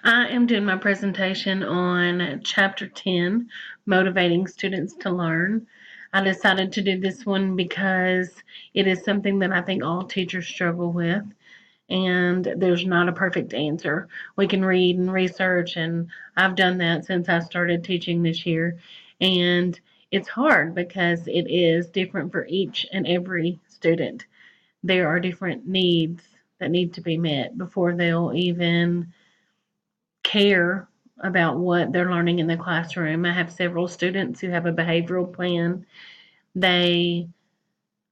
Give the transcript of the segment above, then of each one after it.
I am doing my presentation on Chapter 10, Motivating Students to Learn. I decided to do this one because it is something that I think all teachers struggle with, and there's not a perfect answer. We can read and research, and I've done that since I started teaching this year, and it's hard because it is different for each and every student. There are different needs that need to be met before they'll even care about what they're learning in the classroom. I have several students who have a behavioral plan. They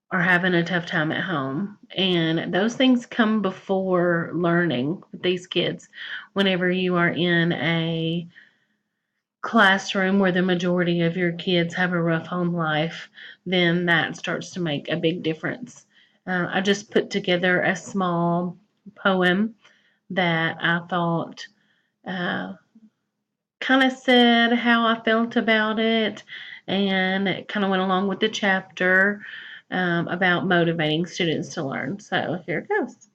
are having a tough time at home, and those things come before learning with these kids. Whenever you are in a classroom where the majority of your kids have a rough home life, then that starts to make a big difference. I just put together a small poem that I thought uh, kind of said how I felt about it, and it kind of went along with the chapter about motivating students to learn. So here it goes.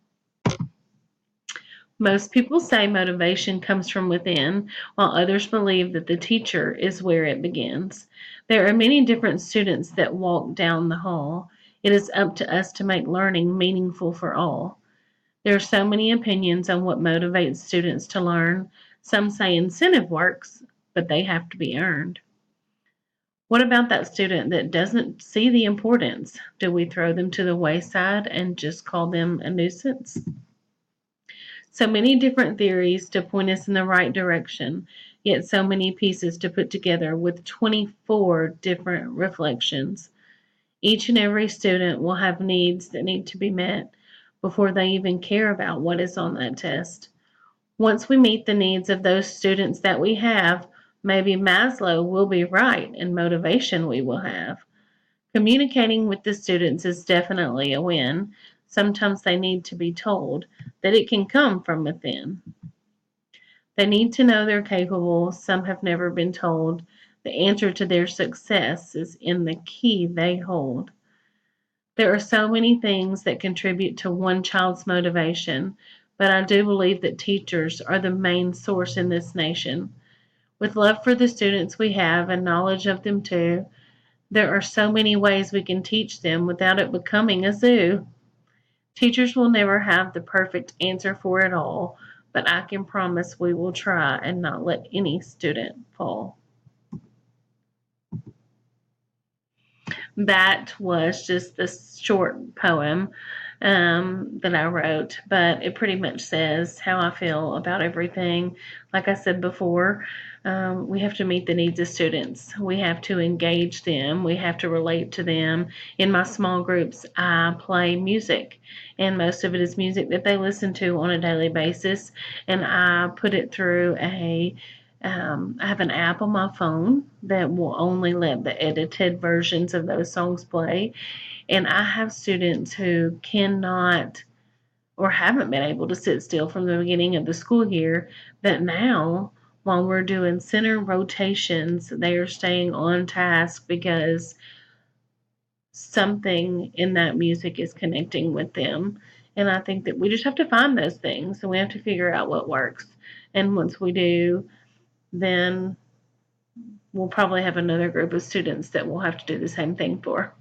Most people say motivation comes from within, while others believe that the teacher is where it begins. There are many different students that walk down the hall. It is up to us to make learning meaningful for all. There are so many opinions on what motivates students to learn. Some say incentive works, but they have to be earned. What about that student that doesn't see the importance? Do we throw them to the wayside and just call them a nuisance? So many different theories to point us in the right direction, yet so many pieces to put together with 24 different reflections. Each and every student will have needs that need to be met before they even care about what is on that test. Once we meet the needs of those students that we have, maybe Maslow will be right and motivation we will have. Communicating with the students is definitely a win. Sometimes they need to be told that it can come from within. They need to know they're capable. Some have never been told the answer to their success is in the key they hold. There are so many things that contribute to one child's motivation, but I do believe that teachers are the main source in this nation. With love for the students we have and knowledge of them too, there are so many ways we can teach them without it becoming a zoo. Teachers will never have the perfect answer for it all, but I can promise we will try and not let any student fall. That was just this short poem that I wrote, but it pretty much says how I feel about everything. Like I said before, we have to meet the needs of students. We have to engage them. We have to relate to them. In my small groups, I play music, and most of it is music that they listen to on a daily basis, and I put it through I have an app on my phone that will only let the edited versions of those songs play. And I have students who cannot or haven't been able to sit still from the beginning of the school year, but now, while we're doing center rotations, they are staying on task because something in that music is connecting with them. And I think that we just have to find those things and we have to figure out what works. And once we do, then we'll probably have another group of students that we'll have to do the same thing for.